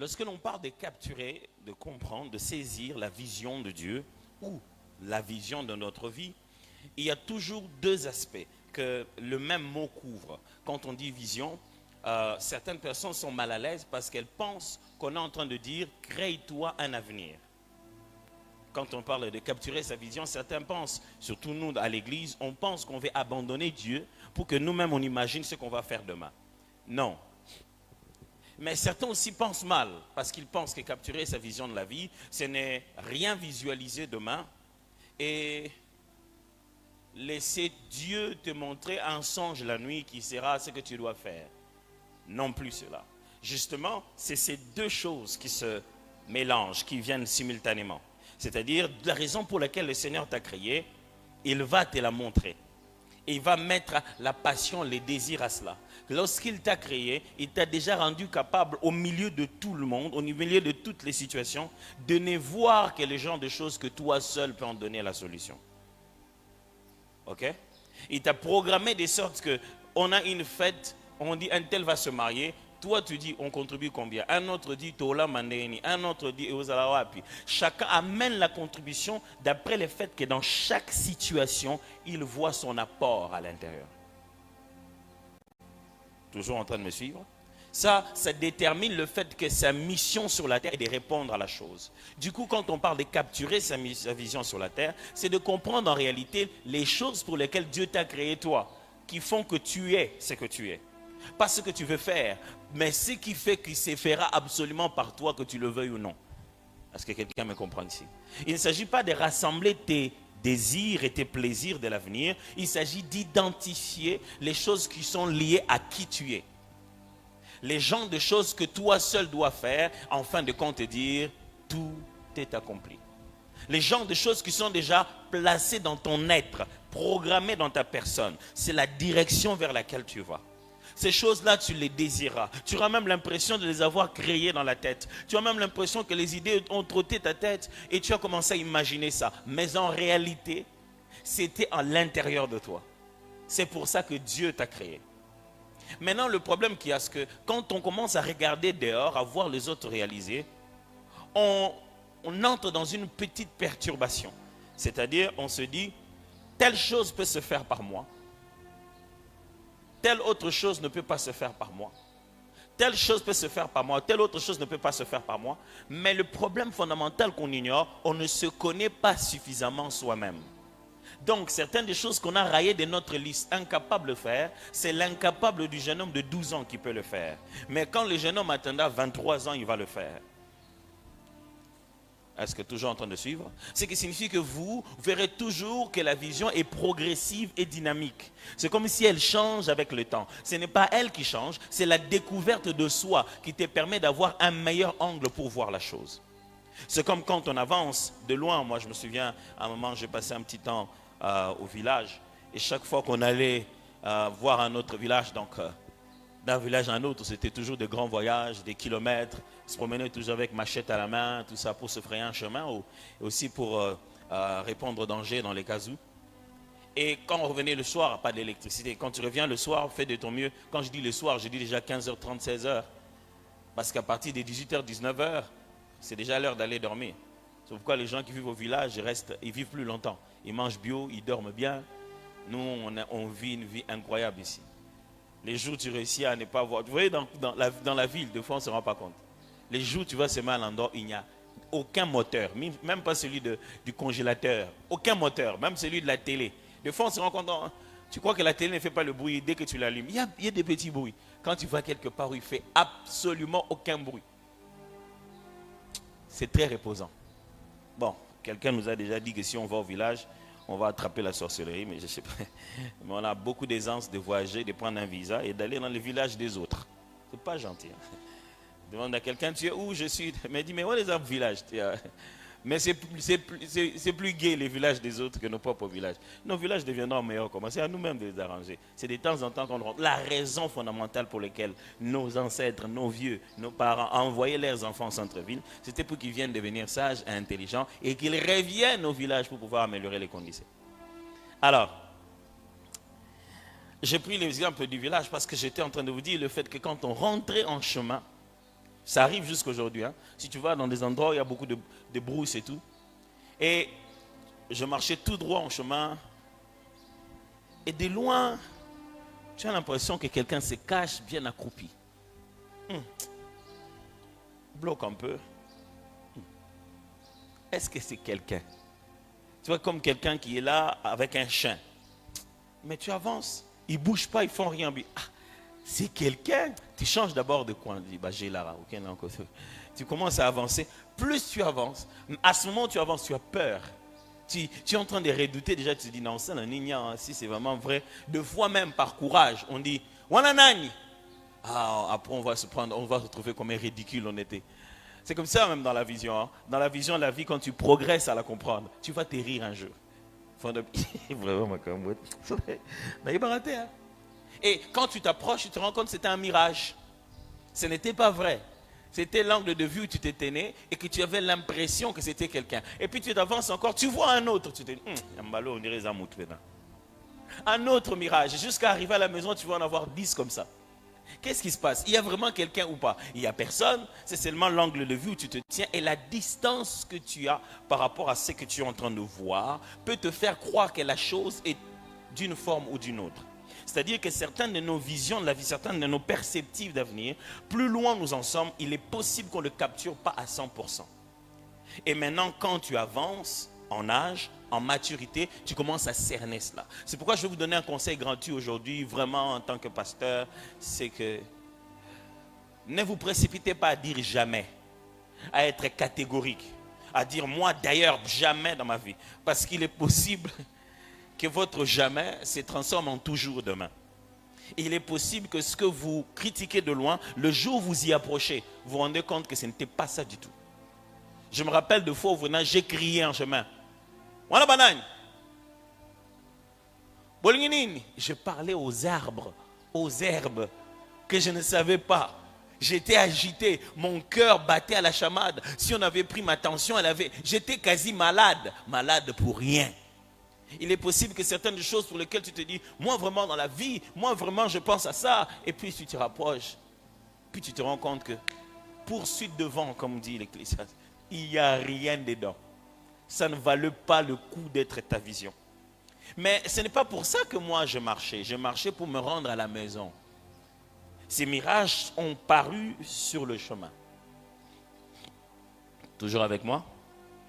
Lorsque l'on parle de capturer, de comprendre, de saisir la vision de Dieu ou la vision de notre vie, il y a toujours deux aspects que le même mot couvre. Quand on dit vision, certaines personnes sont mal à l'aise parce qu'elles pensent qu'on est en train de dire « crée-toi un avenir ». Quand on parle de capturer sa vision, certains pensent, surtout nous à l'église, on pense qu'on va abandonner Dieu pour que nous-mêmes on imagine ce qu'on va faire demain. Non. Mais certains aussi pensent mal, parce qu'ils pensent que capturer sa vision de la vie, ce n'est rien visualiser demain et laisser Dieu te montrer un songe la nuit qui sera ce que tu dois faire. Non plus cela. Justement, c'est ces deux choses qui se mélangent, qui viennent simultanément. C'est-à-dire, la raison pour laquelle le Seigneur t'a créé, il va te la montrer. Et il va mettre la passion, les désirs à cela. Lorsqu'il t'a créé, il t'a déjà rendu capable, au milieu de tout le monde, au milieu de toutes les situations, de ne voir que le genre de choses que toi seul peux en donner la solution. Ok? Il t'a programmé de sorte que on a une fête, on dit un tel va se marier. Toi, tu dis, on contribue combien? Un autre dit, Tola Mandeni. Un autre dit, Ozalawapi. Chacun amène la contribution d'après le fait que dans chaque situation, il voit son apport à l'intérieur. Toujours en train de me suivre? Ça détermine le fait que sa mission sur la terre est de répondre à la chose. Du coup, quand on parle de capturer sa vision sur la terre, c'est de comprendre en réalité les choses pour lesquelles Dieu t'a créé toi, qui font que tu es ce que tu es. Pas ce que tu veux faire, mais ce qui fait qu'il se fera absolument par toi, que tu le veuilles ou non. Est-ce que quelqu'un me comprend ici? Il ne s'agit pas de rassembler tes désirs et tes plaisirs de l'avenir. Il s'agit d'identifier les choses qui sont liées à qui tu es. Les genres de choses que toi seul dois faire, en fin de compte te dire, tout est accompli. Les genres de choses qui sont déjà placées dans ton être, programmées dans ta personne. C'est la direction vers laquelle tu vas. Ces choses-là, tu les désiras. Tu auras même l'impression de les avoir créées dans la tête. Tu as même l'impression que les idées ont trotté ta tête et tu as commencé à imaginer ça. Mais en réalité, c'était à l'intérieur de toi. C'est pour ça que Dieu t'a créé. Maintenant, le problème qu'il y a, c'est que quand on commence à regarder dehors, à voir les autres réaliser, on entre dans une petite perturbation. C'est-à-dire, on se dit, telle chose peut se faire par moi. Telle autre chose ne peut pas se faire par moi. Telle chose peut se faire par moi, telle autre chose ne peut pas se faire par moi. Mais le problème fondamental qu'on ignore, on ne se connaît pas suffisamment soi-même. Donc, certaines des choses qu'on a raillées de notre liste, incapable de faire, c'est l'incapable du jeune homme de 12 ans qui peut le faire. Mais quand le jeune homme atteindra 23 ans, il va le faire. Est-ce que toujours en train de suivre? Ce qui signifie que vous verrez toujours que la vision est progressive et dynamique. C'est comme si elle change avec le temps. Ce n'est pas elle qui change, c'est la découverte de soi qui te permet d'avoir un meilleur angle pour voir la chose. C'est comme quand on avance de loin. Moi, je me souviens, à un moment, j'ai passé un petit temps au village. Et chaque fois qu'on allait voir un autre village, donc d'un village à un autre, c'était toujours de grands voyages, des kilomètres. On se promenait toujours avec machette à la main, tout ça pour se frayer un chemin, ou aussi pour répondre au danger dans les cas où. Et quand on revenait le soir, pas d'électricité. Quand tu reviens le soir, fais de ton mieux. Quand je dis le soir, je dis déjà 15h30, 16h. Parce qu'à partir de 18h, 19h, c'est déjà l'heure d'aller dormir. C'est pourquoi les gens qui vivent au village, ils vivent plus longtemps. Ils mangent bio, ils dorment bien. Nous, on vit une vie incroyable ici. Les jours où tu réussis à ne pas voir. Vous voyez, dans la ville, des fois, on ne se rend pas compte. Les jours où tu vas se mettre à l'endroit, il n'y a aucun moteur, même pas celui du congélateur. Aucun moteur, même celui de la télé. Des fois, on se rend compte, tu crois que la télé ne fait pas le bruit dès que tu l'allumes. Il y a des petits bruits. Quand tu vas quelque part où il ne fait absolument aucun bruit. C'est très reposant. Bon, quelqu'un nous a déjà dit que si on va au village, on va attraper la sorcellerie, mais je ne sais pas. Mais on a beaucoup d'aisance de voyager, de prendre un visa et d'aller dans le village des autres. C'est pas gentil. Hein? Demande à quelqu'un, tu es où? Je suis. Mais dis, mais où est les villages? Mais c'est plus gai les villages des autres que nos propres villages. Nos villages deviendront meilleurs. C'est à nous-mêmes de les arranger. C'est de temps en temps qu'on rentre. La raison fondamentale pour laquelle nos ancêtres, nos vieux, nos parents envoyaient leurs enfants en centre-ville, c'était pour qu'ils viennent devenir sages et intelligents et qu'ils reviennent au village pour pouvoir améliorer les conditions. Alors, j'ai pris l'exemple du village parce que j'étais en train de vous dire le fait que quand on rentrait en chemin, Ça arrive jusqu'aujourd'hui. Hein. Si tu vas dans des endroits où il y a beaucoup de brousse et tout. Et je marchais tout droit en chemin. Et de loin, tu as l'impression que quelqu'un se cache bien accroupi. Bloque un peu. Est-ce que c'est quelqu'un? Tu vois, comme quelqu'un qui est là avec un chien. Mais tu avances. Ils ne bougent pas, ils ne font rien. Ah, c'est quelqu'un. Tu changes d'abord de coin. Tu dis, bah, j'ai là. Okay, non, tu commences à avancer. Plus tu avances, à ce moment où tu avances, tu as peur. Tu es en train de redouter. Déjà, tu te dis, non, c'est un ignorant. Si c'est vraiment vrai. Deux fois même par courage, on dit, Wananani. Ah, après, on va se retrouver comme un ridicule on était. C'est comme ça même dans la vision. Hein. Dans la vision de la vie, quand tu progresses à la comprendre, tu vas te rire un jour. Et quand tu t'approches, tu te rends compte que c'était un mirage. Ce n'était pas vrai. C'était l'angle de vue où tu t'étais né et que tu avais l'impression que c'était quelqu'un. Et puis tu t'avances encore, tu vois un autre. Tu te dis, on dirait Zamout maintenant. Un autre mirage. Jusqu'à arriver à la maison, tu vas en avoir 10 comme ça. Qu'est-ce qui se passe? Il y a vraiment quelqu'un ou pas? Il n'y a personne, c'est seulement l'angle de vue où tu te tiens et la distance que tu as par rapport à ce que tu es en train de voir peut te faire croire que la chose est d'une forme ou d'une autre. C'est-à-dire que certaines de nos visions de la vie, certaines de nos perspectives d'avenir, plus loin nous en sommes, il est possible qu'on ne le capture pas à 100%. Et maintenant, quand tu avances en âge, en maturité, tu commences à cerner cela. C'est pourquoi je vais vous donner un conseil gratuit aujourd'hui, vraiment en tant que pasteur, c'est que ne vous précipitez pas à dire jamais, à être catégorique, à dire moi d'ailleurs jamais dans ma vie. Parce qu'il est possible que votre jamais se transforme en toujours demain. Il est possible que ce que vous critiquez de loin, le jour où vous y approchez, vous vous rendez compte que ce n'était pas ça du tout. Je me rappelle de fois où j'ai crié en chemin. Je parlais aux arbres, aux herbes que je ne savais pas. J'étais agité, mon cœur battait à la chamade. Si on avait pris ma tension, j'étais quasi malade. Malade pour rien. Il est possible que certaines choses pour lesquelles tu te dis, moi vraiment dans la vie, moi vraiment je pense à ça. Et puis tu te rapproches, puis tu te rends compte que poursuite devant, comme dit l'Ecclésiaste, il n'y a rien dedans. Ça ne valait pas le coup d'être ta vision. Mais ce n'est pas pour ça que moi je marchais. Je marchais pour me rendre à la maison. Ces mirages ont paru sur le chemin. Toujours avec moi?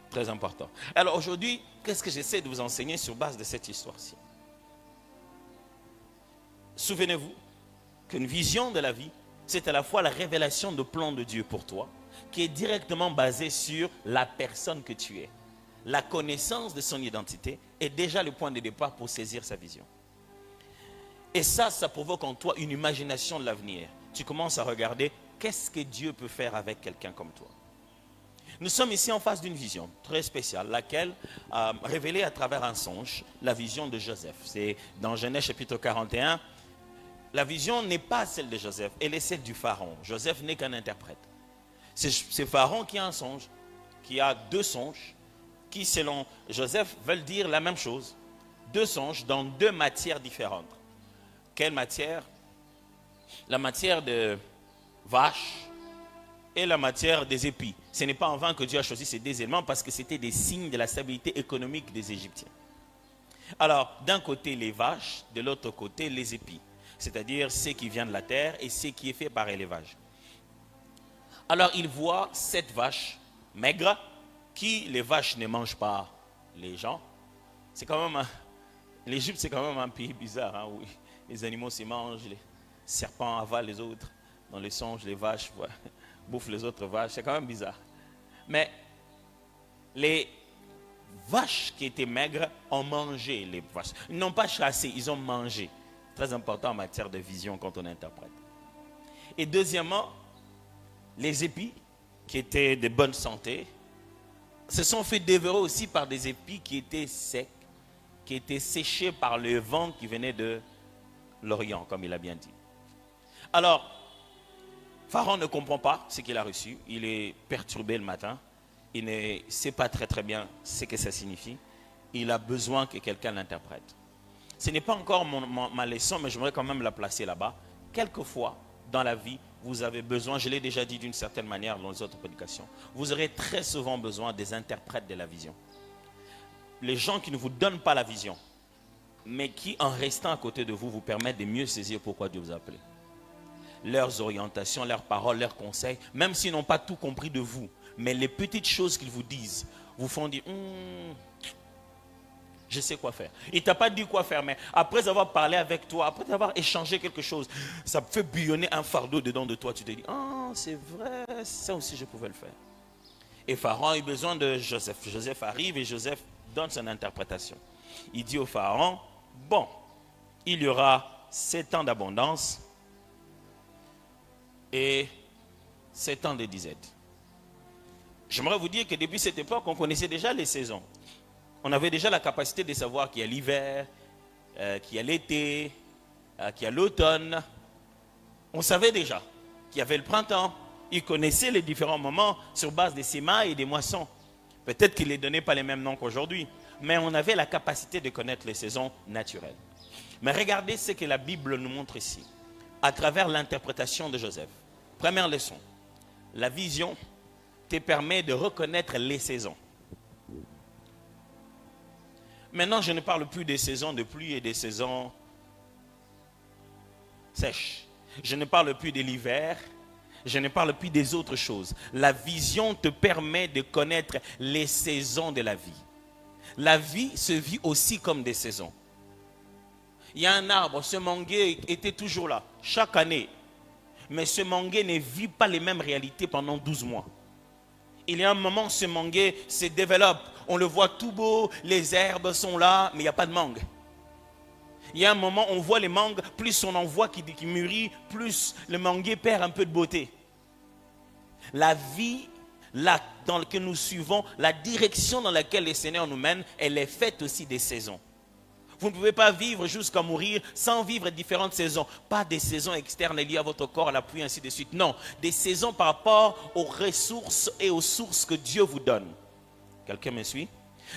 Très important. Alors aujourd'hui, qu'est-ce que j'essaie de vous enseigner sur base de cette histoire-ci? Souvenez-vous qu'une vision de la vie, c'est à la fois la révélation de plan de Dieu pour toi, qui est directement basée sur la personne que tu es. La connaissance de son identité est déjà le point de départ pour saisir sa vision. Et ça provoque en toi une imagination de l'avenir. Tu commences à regarder qu'est-ce que Dieu peut faire avec quelqu'un comme toi. Nous sommes ici en face d'une vision très spéciale, laquelle a révélé à travers un songe la vision de Joseph. C'est dans Genèse chapitre 41. La vision n'est pas celle de Joseph, elle est celle du pharaon. Joseph n'est qu'un interprète. C'est Pharaon qui a un songe, qui a deux songes, qui selon Joseph veulent dire la même chose. Deux songes dans deux matières différentes. Quelle matière? La matière de vache et la matière des épis. Ce n'est pas en vain que Dieu a choisi ces deux éléments parce que c'était des signes de la stabilité économique des Égyptiens. Alors, d'un côté les vaches, de l'autre côté les épis. C'est-à-dire ce qui vient de la terre et ce qui est fait par élevage. Alors, il voit cette vache maigre qui, les vaches ne mangent pas les gens. C'est quand même, l'Égypte c'est quand même un pays bizarre, hein, où les animaux se mangent, les serpents avalent les autres. Dans les songes, les vaches bouffent les autres vaches, c'est quand même bizarre. Mais les vaches qui étaient maigres ont mangé les vaches. Ils n'ont pas chassé, ils ont mangé. Très important en matière de vision quand on interprète. Et deuxièmement, les épis qui étaient de bonne santé se sont fait dévorer aussi par des épis qui étaient secs, qui étaient séchés par le vent qui venait de l'Orient, comme il a bien dit. Alors, Pharaon ne comprend pas ce qu'il a reçu. Il est perturbé le matin. Il ne sait pas très bien ce que ça signifie. Il a besoin que quelqu'un l'interprète. Ce n'est pas encore ma leçon, mais j'aimerais quand même la placer là-bas. Quelquefois, dans la vie, vous avez besoin, je l'ai déjà dit d'une certaine manière dans les autres prédications, vous aurez très souvent besoin des interprètes de la vision. Les gens qui ne vous donnent pas la vision, mais qui, en restant à côté de vous, vous permettent de mieux saisir pourquoi Dieu vous a appelé. Leurs orientations, leurs paroles, leurs conseils, même s'ils n'ont pas tout compris de vous, mais les petites choses qu'ils vous disent, vous font dire, je sais quoi faire. Il ne t'a pas dit quoi faire, mais après avoir parlé avec toi, après avoir échangé quelque chose, ça fait bouillonner un fardeau dedans de toi. Tu te dis, c'est vrai, ça aussi je pouvais le faire. Et Pharaon a eu besoin de Joseph. Joseph arrive et Joseph donne son interprétation. Il dit au Pharaon, bon, il y aura 7 ans d'abondance et 7 ans de disette. J'aimerais vous dire que depuis cette époque, on connaissait déjà les saisons. On avait déjà la capacité de savoir qu'il y a l'hiver, qu'il y a l'été, qu'il y a l'automne. On savait déjà qu'il y avait le printemps. Ils connaissaient les différents moments sur base des semailles et des moissons. Peut-être qu'ils ne les donnaient pas les mêmes noms qu'aujourd'hui, mais on avait la capacité de connaître les saisons naturelles. Mais regardez ce que la Bible nous montre ici, à travers l'interprétation de Joseph. Première leçon, la vision te permet de reconnaître les saisons. Maintenant, je ne parle plus des saisons de pluie et des saisons sèches. Je ne parle plus de l'hiver. Je ne parle plus des autres choses. La vision te permet de connaître les saisons de la vie. La vie se vit aussi comme des saisons. Il y a un arbre, ce manguier était toujours là, chaque année. Mais ce manguier ne vit pas les mêmes réalités pendant 12 mois. Il y a un moment, ce manguier se développe. On le voit tout beau, les herbes sont là, mais il n'y a pas de mangue. Il y a un moment, on voit les mangues, plus on en voit qui mûrit, plus le manguier perd un peu de beauté. La vie là, dans laquelle nous suivons, la direction dans laquelle le Seigneur nous mène, elle est faite aussi des saisons. Vous ne pouvez pas vivre jusqu'à mourir sans vivre différentes saisons. Pas des saisons externes liées à votre corps, à la pluie, ainsi de suite. Non, des saisons par rapport aux ressources et aux sources que Dieu vous donne. Quelqu'un me suit?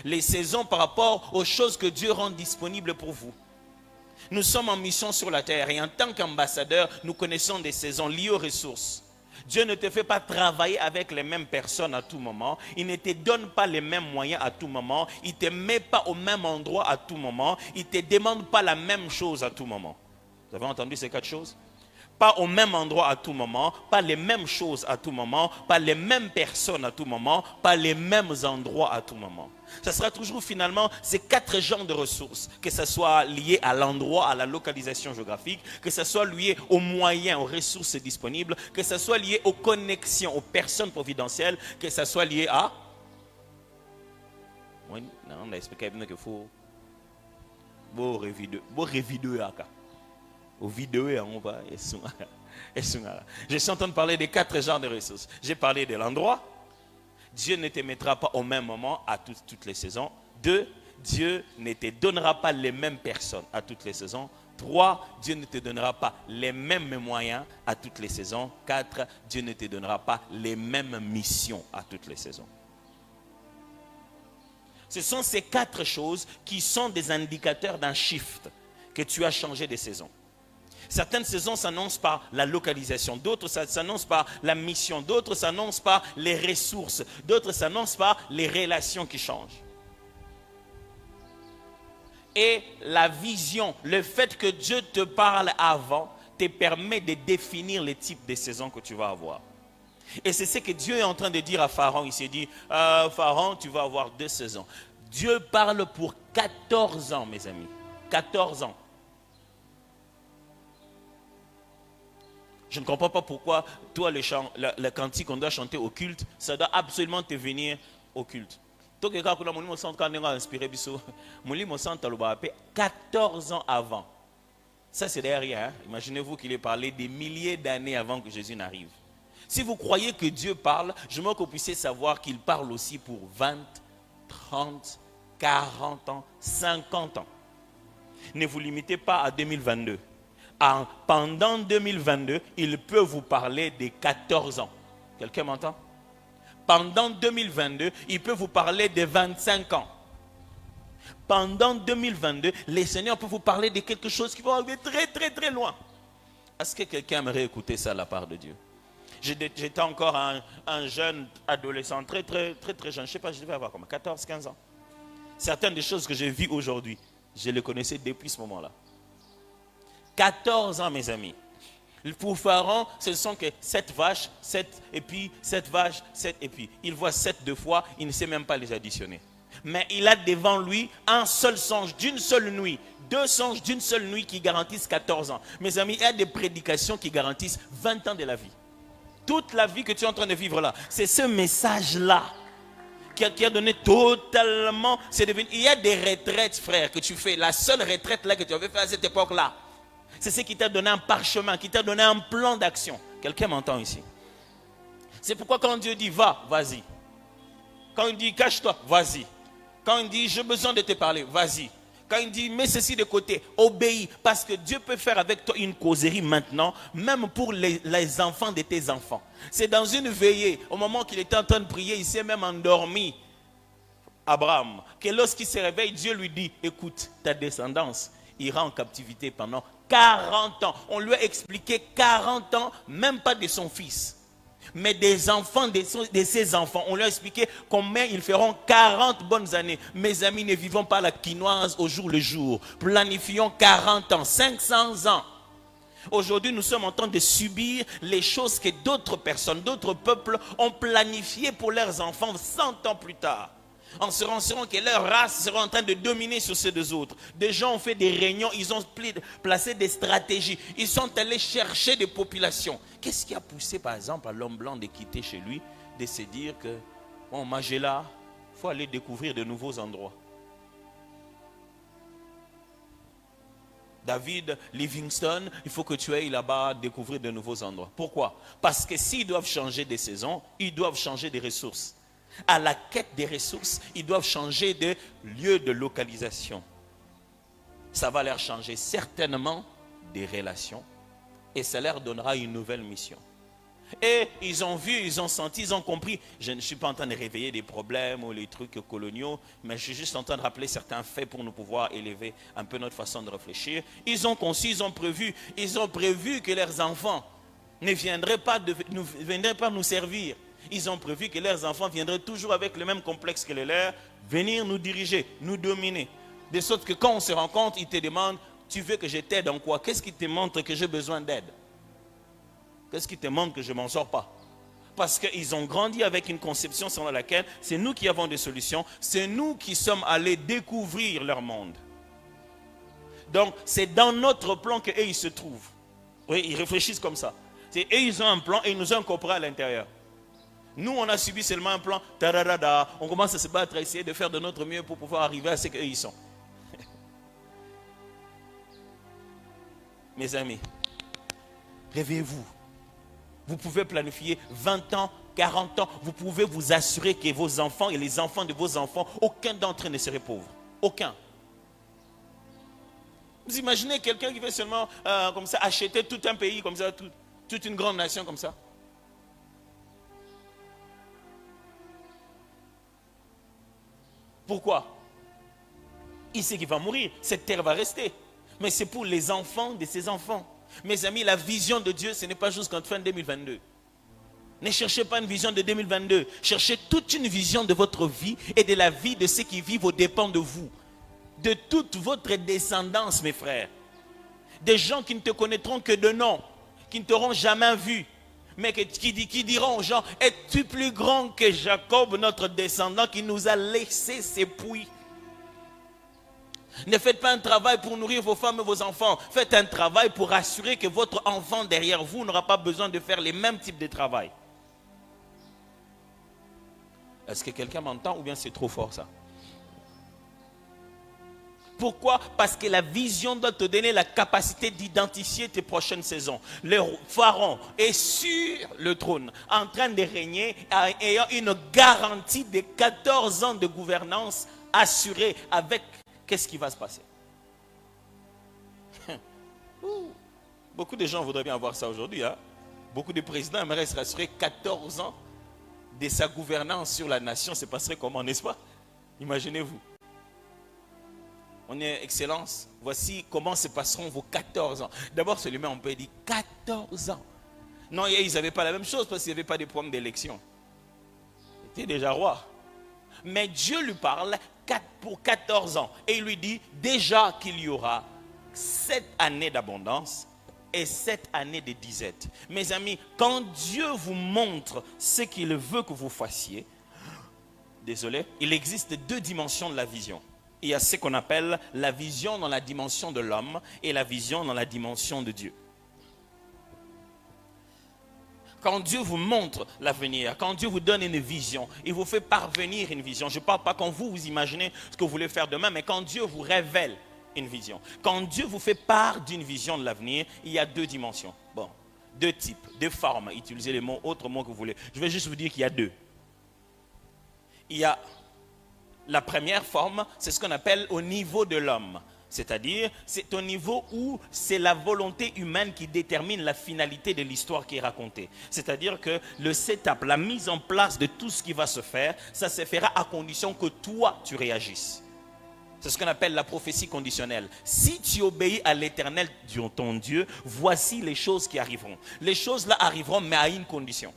Les saisons par rapport aux choses que Dieu rend disponibles pour vous. Nous sommes en mission sur la terre et en tant qu'ambassadeurs, nous connaissons des saisons liées aux ressources. Dieu ne te fait pas travailler avec les mêmes personnes à tout moment. Il ne te donne pas les mêmes moyens à tout moment. Il ne te met pas au même endroit à tout moment. Il ne te demande pas la même chose à tout moment. Vous avez entendu ces 4 choses? Pas au même endroit à tout moment, pas les mêmes choses à tout moment, pas les mêmes personnes à tout moment, pas les mêmes endroits à tout moment. Ce sera toujours finalement ces 4 genres de ressources, que ce soit lié à l'endroit, à la localisation géographique, que ce soit lié aux moyens, aux ressources disponibles, que ce soit lié aux connexions, aux personnes providentielles, que ce soit lié à... Oui, non, on a expliqué qu'il faut... Beau révideux à cas. Aux vidéos, on va. Je suis en train de parler des 4 genres de ressources. J'ai parlé de l'endroit. Dieu ne te mettra pas au même moment à toutes les saisons. 2, Dieu ne te donnera pas les mêmes personnes à toutes les saisons. 3, Dieu ne te donnera pas les mêmes moyens à toutes les saisons. 4, Dieu ne te donnera pas les mêmes missions à toutes les saisons. Ce sont ces 4 choses qui sont des indicateurs d'un shift, que tu as changé de saison. Certaines saisons s'annoncent par la localisation, d'autres s'annoncent par la mission, d'autres s'annoncent par les ressources, d'autres s'annoncent par les relations qui changent. Et la vision, le fait que Dieu te parle avant, te permet de définir les types de saisons que tu vas avoir. Et c'est ce que Dieu est en train de dire à Pharaon. Il s'est dit, Pharaon, tu vas avoir 2 saisons. Dieu parle pour 14 ans, mes amis. 14 ans. Je ne comprends pas pourquoi, toi, le cantique qu'on doit chanter au culte, ça doit absolument te venir au culte. 14 ans avant. Ça, c'est derrière. Hein? Imaginez-vous qu'il ait parlé des milliers d'années avant que Jésus n'arrive. Si vous croyez que Dieu parle, je veux que vous puissiez savoir qu'il parle aussi pour 20, 30, 40 ans, 50 ans. Ne vous limitez pas à 2022. Pendant 2022, il peut vous parler des 14 ans. Quelqu'un m'entend? Pendant 2022, il peut vous parler de 25 ans. Pendant 2022, le Seigneur peut vous parler de quelque chose qui va arriver très très très loin. Est-ce que quelqu'un aimerait écouter ça de la part de Dieu? J'étais encore un jeune adolescent, très jeune, je ne sais pas, je devais avoir comme 14, 15 ans. Certaines des choses que je vis aujourd'hui, je les connaissais depuis ce moment-là. 14 ans, mes amis. Pour Pharaon, ce ne sont que 7 vaches, 7 épis, 7 vaches, 7 épis. Il voit 7 deux fois, il ne sait même pas les additionner. Mais il a devant lui un seul songe d'une seule nuit. 2 songes d'une seule nuit qui garantissent 14 ans. Mes amis, il y a des prédications qui garantissent 20 ans de la vie. Toute la vie que tu es en train de vivre là, c'est ce message-là qui a donné totalement... Il y a des retraites, frère, que tu fais. La seule retraite là que tu avais fait à cette époque-là, c'est ce qui t'a donné un parchemin, qui t'a donné un plan d'action. Quelqu'un m'entend ici? C'est pourquoi quand Dieu dit va, vas-y. Quand il dit cache-toi, vas-y. Quand il dit j'ai besoin de te parler, vas-y. Quand il dit mets ceci de côté, obéis. Parce que Dieu peut faire avec toi une causerie maintenant, même pour les enfants de tes enfants. C'est dans une veillée, au moment qu'il était en train de prier, il s'est même endormi, Abraham, que lorsqu'il se réveille, Dieu lui dit, écoute, ta descendance ira en captivité pendant 40 ans. On lui a expliqué 40 ans, même pas de son fils, mais des enfants, de ses enfants. On lui a expliqué combien ils feront 40 bonnes années. Mes amis, ne vivons pas la quinoise au jour le jour. Planifions 40 ans, 500 ans. Aujourd'hui, nous sommes en train de subir les choses que d'autres personnes, d'autres peuples ont planifiées pour leurs enfants 100 ans plus tard. En se renseignant que leur race sera en train de dominer sur ces deux autres. Des gens ont fait des réunions, ils ont placé des stratégies. Ils sont allés chercher des populations. Qu'est-ce qui a poussé par exemple à l'homme blanc de quitter chez lui, de se dire que, bon, Magella, il faut aller découvrir de nouveaux endroits. David Livingstone, il faut que tu ailles là-bas découvrir de nouveaux endroits. Pourquoi? Parce que s'ils doivent changer des saisons, ils doivent changer des ressources. À la quête des ressources, ils doivent changer de lieu de localisation. Ça va leur changer certainement des relations et ça leur donnera une nouvelle mission. Et ils ont vu, ils ont senti, ils ont compris. Je ne suis pas en train de réveiller des problèmes ou les trucs coloniaux, mais je suis juste en train de rappeler certains faits pour nous pouvoir élever un peu notre façon de réfléchir. Ils ont conçu, ils ont prévu que leurs enfants ne viendraient pas nous servir. Ils ont prévu que leurs enfants viendraient toujours avec le même complexe que les leurs, venir nous diriger, nous dominer. De sorte que quand on se rencontre, ils te demandent, tu veux que je t'aide en quoi? Qu'est-ce qui te montre que j'ai besoin d'aide? Qu'est-ce qui te montre que je ne m'en sors pas? Parce qu'ils ont grandi avec une conception selon laquelle c'est nous qui avons des solutions, c'est nous qui sommes allés découvrir leur monde. Donc c'est dans notre plan qu'eux ils se trouvent. Oui, ils réfléchissent comme ça. Eux ils ont un plan et ils nous ont incorporés à l'intérieur. Nous, on a subi seulement un plan, tararada, on commence à se battre, à essayer de faire de notre mieux pour pouvoir arriver à ce qu'eux ils sont. Mes amis, réveillez-vous. Vous pouvez planifier 20 ans, 40 ans, vous pouvez vous assurer que vos enfants et les enfants de vos enfants, aucun d'entre eux ne serait pauvre. Aucun. Vous imaginez quelqu'un qui veut seulement comme ça acheter tout un pays comme ça, toute une grande nation comme ça? Pourquoi? Il sait qu'il va mourir, cette terre va rester. Mais c'est pour les enfants de ses enfants. Mes amis, la vision de Dieu, ce n'est pas jusqu'en fin 2022. Ne cherchez pas une vision de 2022. Cherchez toute une vision de votre vie et de la vie de ceux qui vivent aux dépens de vous. De toute votre descendance, mes frères. Des gens qui ne te connaîtront que de nom, qui ne t'auront jamais vu. Mais qui diront aux gens, es-tu plus grand que Jacob, notre descendant, qui nous a laissé ses puits? Ne faites pas un travail pour nourrir vos femmes et vos enfants. Faites un travail pour assurer que votre enfant derrière vous n'aura pas besoin de faire les mêmes types de travail. Est-ce que quelqu'un m'entend ou bien c'est trop fort ça? Pourquoi? Parce que la vision doit te donner la capacité d'identifier tes prochaines saisons. Le pharaon est sur le trône, en train de régner, ayant une garantie de 14 ans de gouvernance assurée avec qu'est-ce qui va se passer. Beaucoup de gens voudraient bien avoir ça aujourd'hui. Hein? Beaucoup de présidents aimeraient se rassurer 14 ans de sa gouvernance sur la nation. Se passerait comment, n'est-ce pas? Imaginez-vous. On est Excellence, voici comment se passeront vos 14 ans. D'abord, seulement on peut dire 14 ans. Non, ils n'avaient pas la même chose parce qu'ils n'avaient pas de problème d'élection. Ils étaient déjà rois. Mais Dieu lui parle pour 14 ans. Et il lui dit déjà qu'il y aura 7 années d'abondance et 7 années de disette. Mes amis, quand Dieu vous montre ce qu'il veut que vous fassiez, désolé, il existe 2 dimensions de la vision. Il y a ce qu'on appelle la vision dans la dimension de l'homme et la vision dans la dimension de Dieu. Quand Dieu vous montre l'avenir, quand Dieu vous donne une vision, il vous fait parvenir une vision. Je ne parle pas quand vous imaginez ce que vous voulez faire demain, mais quand Dieu vous révèle une vision. Quand Dieu vous fait part d'une vision de l'avenir, il y a 2 dimensions. Bon, 2 types, 2 formes. Utilisez les mots, autres mots que vous voulez. Je vais juste vous dire qu'il y a 2. Il y a la première forme, c'est ce qu'on appelle au niveau de l'homme. C'est-à-dire, c'est au niveau où c'est la volonté humaine qui détermine la finalité de l'histoire qui est racontée. C'est-à-dire que le setup, la mise en place de tout ce qui va se faire, ça se fera à condition que toi, tu réagisses. C'est ce qu'on appelle la prophétie conditionnelle. Si tu obéis à l'Éternel, ton Dieu, voici les choses qui arriveront. Les choses là arriveront, mais à une condition.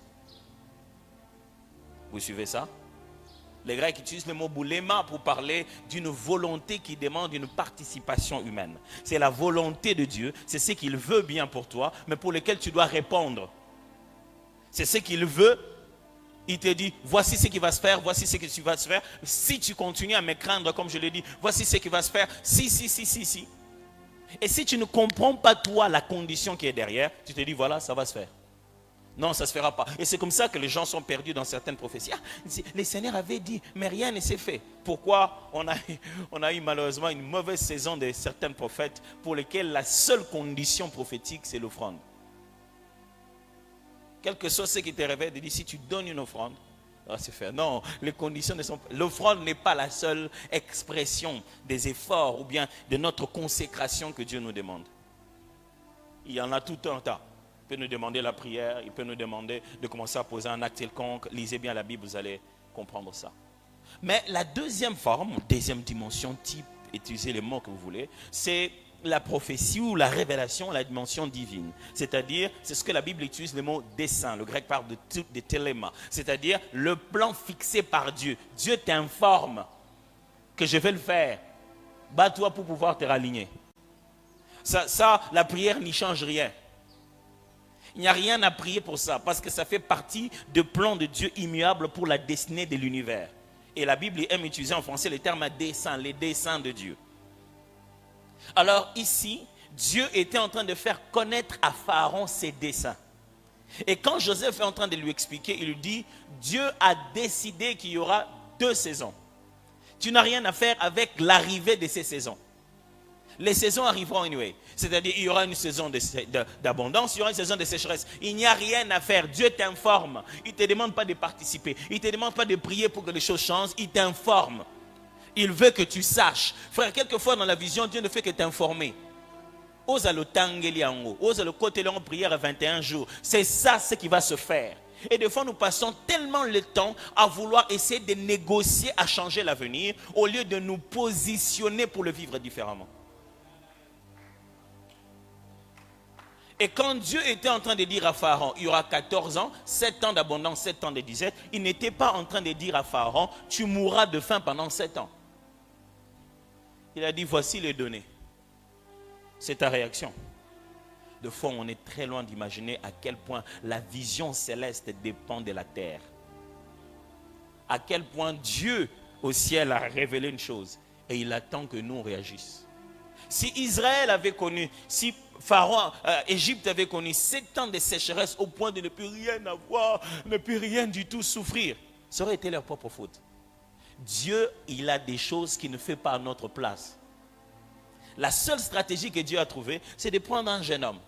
Vous suivez ça? Les Grecs utilisent le mot boulema pour parler d'une volonté qui demande une participation humaine. C'est la volonté de Dieu, c'est ce qu'il veut bien pour toi, mais pour lequel tu dois répondre. C'est ce qu'il veut. Il te dit, voici ce qui va se faire, voici ce que tu vas se faire. Si tu continues à me craindre, comme je l'ai dit, voici ce qui va se faire. Si. Et si tu ne comprends pas toi la condition qui est derrière, tu te dis, voilà, ça va se faire. Non, ça ne se fera pas. Et c'est comme ça que les gens sont perdus dans certaines prophéties. Les Seigneurs avaient dit, mais rien ne s'est fait. Pourquoi on a eu malheureusement une mauvaise saison de certains prophètes pour lesquels la seule condition prophétique, c'est l'offrande. Quel que soit ce qui te révèle, il dit, si tu donnes une offrande, ça va se faire. Non, les conditions ne sont pas... L'offrande n'est pas la seule expression des efforts ou bien de notre consécration que Dieu nous demande. Il y en a tout un tas. Il peut nous demander la prière, il peut nous demander de commencer à poser un acte quelconque. Lisez bien la Bible, vous allez comprendre ça. Mais la deuxième forme, deuxième dimension, type, utilisez les mots que vous voulez, c'est la prophétie ou la révélation, la dimension divine. C'est-à-dire, c'est ce que la Bible utilise le mot dessein. Le grec parle de téléma. C'est-à-dire le plan fixé par Dieu. Dieu t'informe que je vais le faire. Bats-toi pour pouvoir te raligner. Ça, la prière n'y change rien. Il n'y a rien à prier pour ça, parce que ça fait partie du plan de Dieu immuable pour la destinée de l'univers. Et la Bible aime utiliser en français le terme dessein, les desseins de Dieu. Alors ici, Dieu était en train de faire connaître à Pharaon ses desseins. Et quand Joseph est en train de lui expliquer, il lui dit, Dieu a décidé qu'il y aura 2 saisons. Tu n'as rien à faire avec l'arrivée de ces saisons. Les saisons arriveront anyway. C'est-à-dire, il y aura une saison d'abondance, il y aura une saison de sécheresse. Il n'y a rien à faire. Dieu t'informe. Il ne te demande pas de participer. Il ne te demande pas de prier pour que les choses changent. Il t'informe. Il veut que tu saches. Frère, quelquefois dans la vision, Dieu ne fait que t'informer. Osa le tangeliango. Osa le côté long prière à 21 jours. C'est ça ce qui va se faire. Et des fois, nous passons tellement le temps à vouloir essayer de négocier à changer l'avenir au lieu de nous positionner pour le vivre différemment. Et quand Dieu était en train de dire à Pharaon, il y aura 14 ans, 7 ans d'abondance, 7 ans de disette, il n'était pas en train de dire à Pharaon, tu mourras de faim pendant 7 ans. Il a dit, voici les données. C'est ta réaction. De fois, on est très loin d'imaginer à quel point la vision céleste dépend de la terre. À quel point Dieu au ciel a révélé une chose et il attend que nous réagissions. Si Israël avait connu, si Pharaon, Égypte avait connu 7 ans de sécheresse au point de ne plus rien avoir, ne plus rien du tout souffrir, ça aurait été leur propre faute. Dieu, il a des choses qu'il ne fait pas à notre place. La seule stratégie que Dieu a trouvée, c'est de prendre un jeune homme,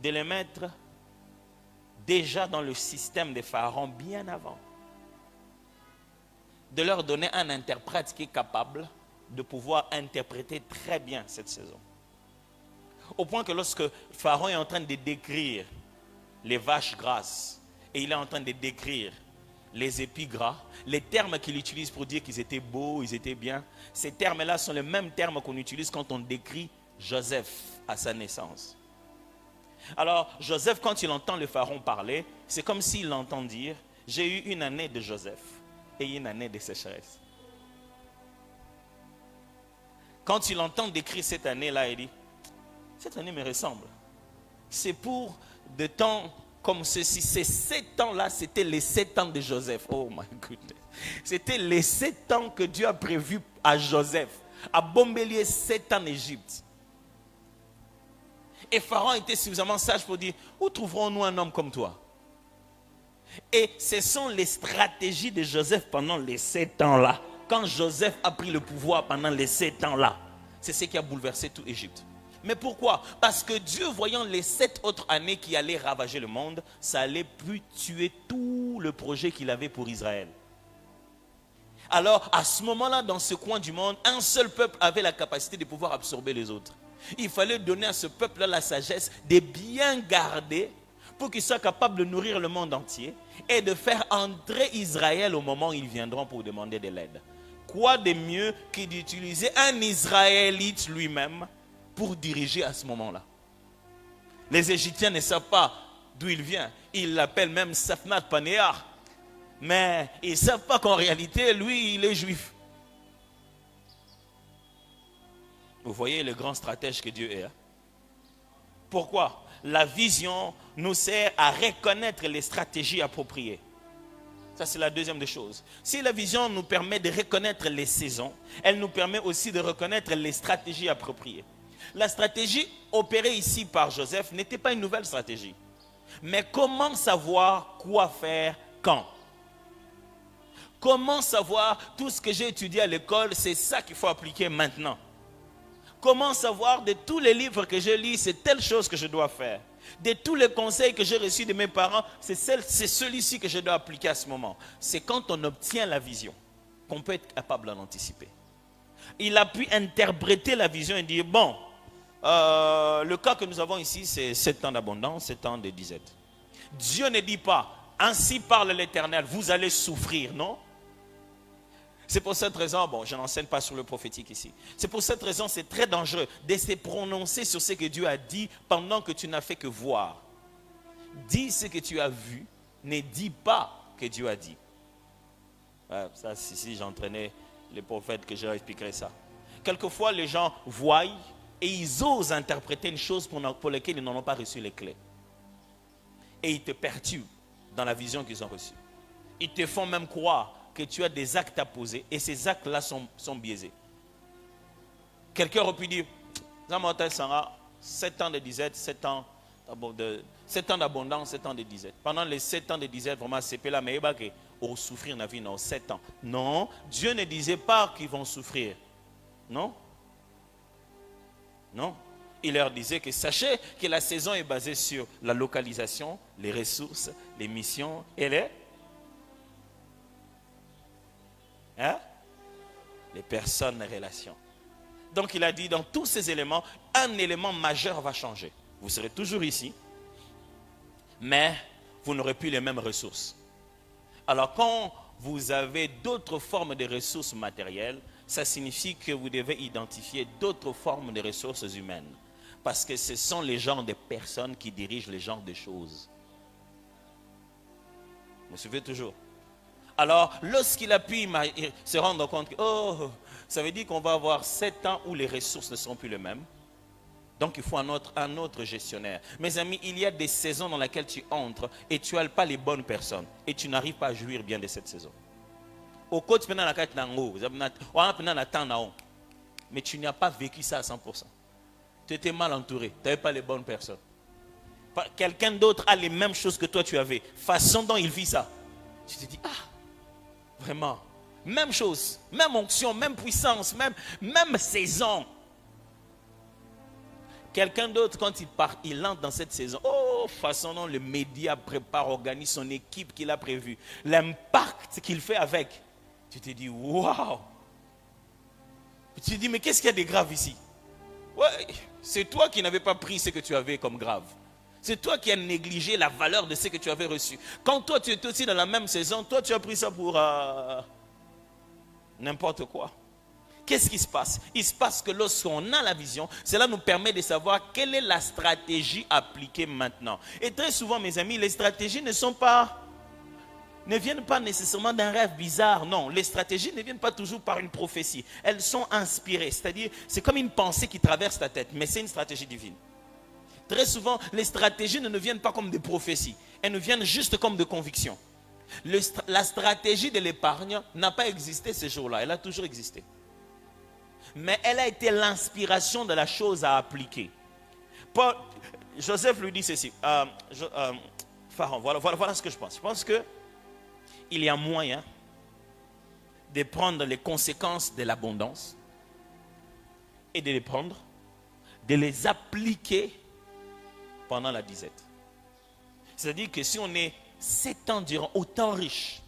de le mettre déjà dans le système de Pharaon bien avant, de leur donner un interprète qui est capable de pouvoir interpréter très bien cette saison. Au point que lorsque Pharaon est en train de décrire les vaches grasses et il est en train de décrire les épis gras, les termes qu'il utilise pour dire qu'ils étaient beaux, ils étaient bien, ces termes-là sont les mêmes termes qu'on utilise quand on décrit Joseph à sa naissance. Alors, Joseph, quand il entend le pharaon parler, c'est comme s'il entend dire, j'ai eu une année de Joseph et une année de sécheresse. Quand il entend décrire cette année-là, il dit, cette année me ressemble. C'est pour des temps comme ceci. Ces 7 ans-là, c'était les 7 ans de Joseph. Oh my goodness. C'était les 7 ans que Dieu a prévus à Joseph. À Bombélier, 7 ans en Égypte. Et Pharaon était suffisamment sage pour dire, où trouverons-nous un homme comme toi? Et ce sont les stratégies de Joseph pendant les 7 ans-là. Quand Joseph a pris le pouvoir pendant les 7 ans-là, c'est ce qui a bouleversé toute Égypte. Mais pourquoi? Parce que Dieu, voyant les 7 autres années qui allaient ravager le monde, ça allait plus tuer tout le projet qu'il avait pour Israël. Alors, à ce moment-là, dans ce coin du monde, un seul peuple avait la capacité de pouvoir absorber les autres. Il fallait donner à ce peuple-là la sagesse de bien garder pour qu'il soit capable de nourrir le monde entier et de faire entrer Israël au moment où ils viendront pour demander de l'aide. Quoi de mieux que d'utiliser un Israélite lui-même pour diriger à ce moment-là? Les Égyptiens ne savent pas d'où il vient. Ils l'appellent même Safnat Panéar. Mais ils ne savent pas qu'en réalité, lui, il est juif. Vous voyez le grand stratège que Dieu est. Hein? Pourquoi? La vision nous sert à reconnaître les stratégies appropriées. Ça, c'est la deuxième des choses. Si la vision nous permet de reconnaître les saisons, elle nous permet aussi de reconnaître les stratégies appropriées. La stratégie opérée ici par Joseph n'était pas une nouvelle stratégie. Mais comment savoir quoi faire quand? Comment savoir tout ce que j'ai étudié à l'école, c'est ça qu'il faut appliquer maintenant? Comment savoir de tous les livres que je lis, c'est telle chose que je dois faire? De tous les conseils que j'ai reçus de mes parents, c'est celui-ci que je dois appliquer à ce moment. C'est quand on obtient la vision qu'on peut être capable d'en anticiper. Il a pu interpréter la vision et dire, bon, le cas que nous avons ici, c'est 7 ans d'abondance, 7 ans de disette. Dieu ne dit pas, ainsi parle l'Éternel, vous allez souffrir, non? C'est pour cette raison, bon, je n'enseigne pas sur le prophétique ici. C'est pour cette raison, c'est très dangereux de se prononcer sur ce que Dieu a dit pendant que tu n'as fait que voir. Dis ce que tu as vu, ne dis pas que Dieu a dit. Ça, si j'entraînais les prophètes, que je leur expliquerais ça. Quelquefois, les gens voient et ils osent interpréter une chose pour laquelle ils n'en ont pas reçu les clés. Et ils te perturbent dans la vision qu'ils ont reçue. Ils te font même croire que tu as des actes à poser et ces actes-là sont biaisés. Quelqu'un aurait pu dire, 7 ans de disette, 7 ans d'abondance, 7 ans de disette. Pendant les 7 ans de disette, vraiment, c'est pas là, mais il va souffrir dans la vie, non, 7 ans. Non, Dieu ne disait pas qu'ils vont souffrir. Non. Non. Il leur disait que sachez que la saison est basée sur la localisation, les ressources, les missions et les personnes, les relations. Donc il a dit, dans tous ces éléments, un élément majeur va changer. Vous serez toujours ici, mais vous n'aurez plus les mêmes ressources. Alors quand vous avez d'autres formes de ressources matérielles, ça signifie que vous devez identifier d'autres formes de ressources humaines. Parce que ce sont les genres de personnes qui dirigent les genres de choses. Vous me suivez toujours? Alors, lorsqu'il a pu se rendre compte que, ça veut dire qu'on va avoir 7 ans où les ressources ne seront plus les mêmes. Donc, il faut un autre gestionnaire. Mes amis, il y a des saisons dans lesquelles tu entres et tu n'as pas les bonnes personnes. Et tu n'arrives pas à jouir bien de cette saison. Mais tu n'as pas vécu ça à 100%. Tu étais mal entouré. Tu n'avais pas les bonnes personnes. Quelqu'un d'autre a les mêmes choses que toi tu avais. Façon dont il vit ça. Tu te dis, vraiment, même chose, même onction, même puissance, même saison. Quelqu'un d'autre, quand il part, il entre dans cette saison. Façon dont le média prépare, organise son équipe qu'il a prévue. L'impact qu'il fait avec. Tu te dis, waouh. Tu te dis, mais qu'est-ce qu'il y a de grave ici? Ouais, c'est toi qui n'avais pas pris ce que tu avais comme grave. C'est toi qui as négligé la valeur de ce que tu avais reçu. Quand toi, tu étais aussi dans la même saison, toi, tu as pris ça pour n'importe quoi. Qu'est-ce qui se passe? Il se passe que lorsqu'on a la vision, cela nous permet de savoir quelle est la stratégie appliquée maintenant. Et très souvent, mes amis, les stratégies ne viennent pas nécessairement d'un rêve bizarre. Non, les stratégies ne viennent pas toujours par une prophétie. Elles sont inspirées. C'est-à-dire, c'est comme une pensée qui traverse ta tête, mais c'est une stratégie divine. Très souvent, les stratégies ne viennent pas comme des prophéties. Elles nous viennent juste comme des convictions. La stratégie de l'épargne n'a pas existé ce jour-là. Elle a toujours existé. Mais elle a été l'inspiration de la chose à appliquer. Joseph lui dit ceci. Pharaon, voilà ce que je pense. Je pense qu'il y a moyen de prendre les conséquences de l'abondance et de les prendre, de les appliquer pendant la disette. C'est-à-dire que si on est 7 ans durant autant riche,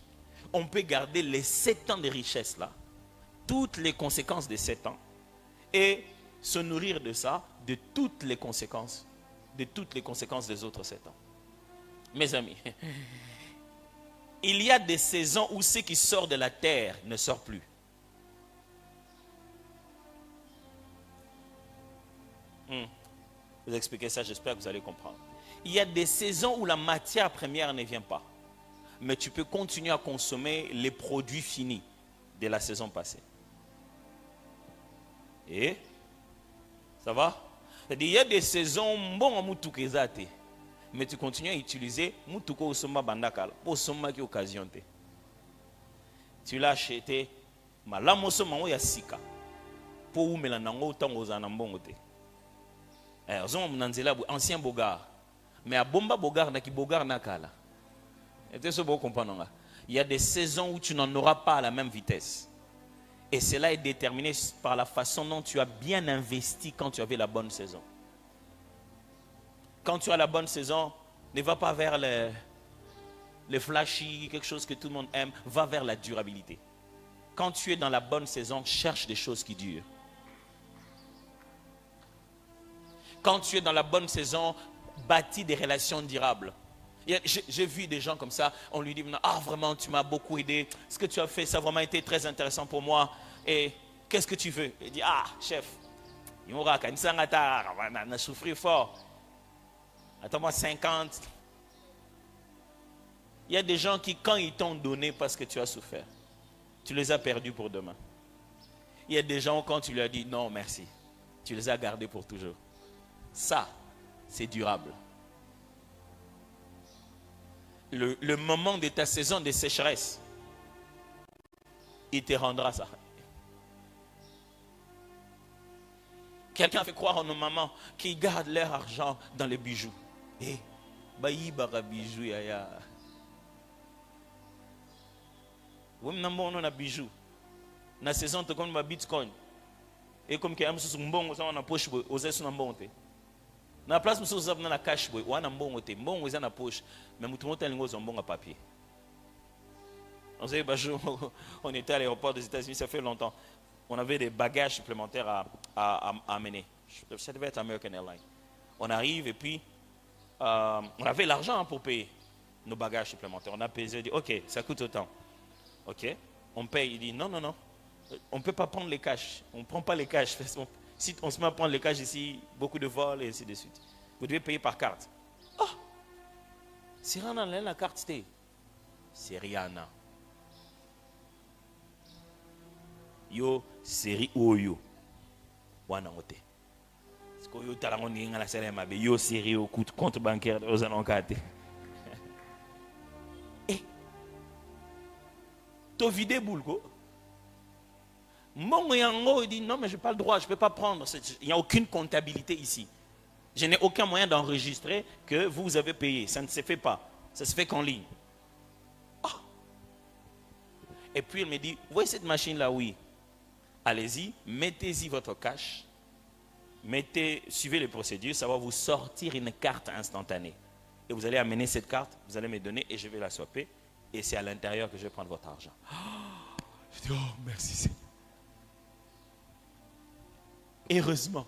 on peut garder les 7 ans de richesse là, toutes les conséquences des 7 ans, et se nourrir de ça, de toutes les conséquences des autres 7 ans. Mes amis, il y a des saisons où ce qui sort de la terre ne sort plus. Vous expliquez ça, j'espère que vous allez comprendre. Il y a des saisons où la matière première ne vient pas. Mais tu peux continuer à consommer les produits finis de la saison passée. Et ça va? C'est-à-dire, il y a des saisons bon mais tu continues à utiliser mutuko osoma bandakala pour soma qui occasion te. Tu l'as acheté malamu soma o ya sika pour umela nango tango zana mbongo te. Ozoma munanzela ancien bogard. Mais à bomba bogard na ki bogard nakala. Et ce beau comprendre. Il y a des saisons où tu n'en auras pas à la même vitesse. Et cela est déterminé par la façon dont tu as bien investi quand tu avais la bonne saison. Quand tu as la bonne saison, ne va pas vers les flashy, quelque chose que tout le monde aime, va vers la durabilité. Quand tu es dans la bonne saison, cherche des choses qui durent. Quand tu es dans la bonne saison, bâtis des relations durables. J'ai vu des gens comme ça, on lui dit, ah vraiment tu m'as beaucoup aidé, ce que tu as fait ça a vraiment été très intéressant pour moi, et qu'est-ce que tu veux? Il dit, ah chef, il m'aura qu'à une souffrir fort, attends-moi 50. Il y a des gens qui quand ils t'ont donné parce que tu as souffert, tu les as perdus pour demain. Il y a des gens quand tu leur dis non merci, tu les as gardés pour toujours. Ça, c'est durable. Le moment de ta saison de sécheresse, il te rendra ça. Quelqu'un fait croire à nos mamans qui gardent leur argent dans les bijoux. Eh, bayi bara bijoux yaya. Oui, on a bijoux. Na saison te comme Bitcoin. Et comme qu'il y a un mbongo ça on a poche aux ailes sur mbongo. Na place où vous avez na cash boy, on a mbongo te, mbongo za na poche, mais mutu moto lingo za mbongo papier. On sait on était à l'aéroport des États-Unis, ça fait longtemps. On avait des bagages supplémentaires à amener. Ça devait être American Airlines. On arrive et puis on avait l'argent pour payer nos bagages supplémentaires. On a payé, on dit ok, ça coûte autant. Ok, on paye. Il dit non, on ne peut pas prendre les cash. On ne prend pas les cash. Si on se met à prendre les cash ici, beaucoup de vols et ainsi de suite. Vous devez payer par carte. Ah, c'est Rihanna la carte, c'est Rihanna. Yo, série Oyo. Wana ote. Parce que yo tarango ni ngala sere mabe. Yo série au compte bancaire aux anonkate. Eh, to vide boule ko. Mon yango dit non mais je n'ai pas le droit, je ne peux pas prendre. Il n'y a aucune comptabilité ici. Je n'ai aucun moyen d'enregistrer que vous avez payé. Ça ne se fait pas. Ça se fait qu'en ligne. Oh. Et puis il me dit, vous voyez cette machine là, oui. Allez-y, mettez-y votre cash. Suivez les procédures, ça va vous sortir une carte instantanée. Et vous allez amener cette carte, vous allez me donner et je vais la swapper. Et c'est à l'intérieur que je vais prendre votre argent. Oh. Je dis, oh merci Seigneur. Heureusement,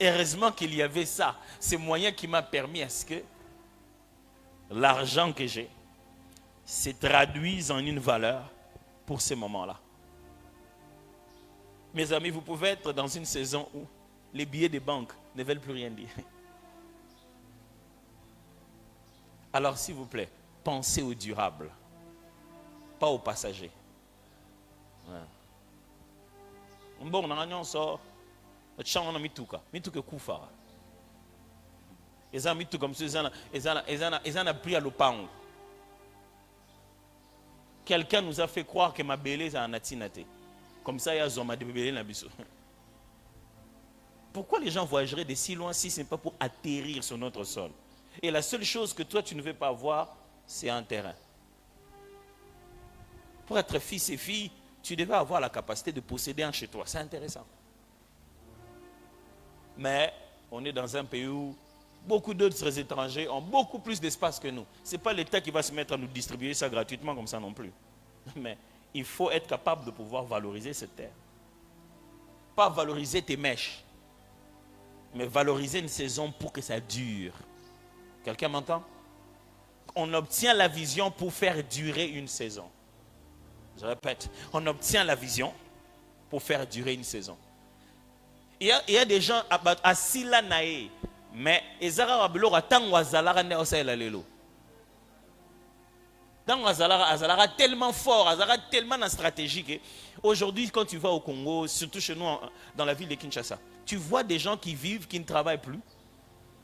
Heureusement qu'il y avait ça. C'est moyen qui m'a permis à ce que l'argent que j'ai se traduise en une valeur pour ces moments-là. Mes amis, vous pouvez être dans une saison où les billets des banques ne veulent plus rien dire. Alors, s'il vous plaît, pensez au durable, pas au passager. Bon, on a un sort. On a mis tout kufa. Ils ont mis tout comme ça. Ils ont pris à l'opang. Quelqu'un nous a fait croire que ma belle est en atinate. Comme ça, il y a Zoma de bébé na biso. Pourquoi les gens voyageraient de si loin si ce n'est pas pour atterrir sur notre sol? Et la seule chose que toi tu ne veux pas voir, c'est un terrain. Pour être fils et fille, tu devais avoir la capacité de posséder un chez toi. C'est intéressant. Mais on est dans un pays où beaucoup d'autres étrangers ont beaucoup plus d'espace que nous. Ce n'est pas l'État qui va se mettre à nous distribuer ça gratuitement comme ça non plus. Mais il faut être capable de pouvoir valoriser cette terre. Pas valoriser tes mèches, mais valoriser une saison pour que ça dure. Quelqu'un m'entend? On obtient la vision pour faire durer une saison. Je répète, on obtient la vision pour faire durer une saison. Il y a des gens assis là, mais ils ont tellement fort, tellement stratégique. Aujourd'hui, quand tu vas au Congo, surtout chez nous, dans la ville de Kinshasa, tu vois des gens qui vivent, qui ne travaillent plus.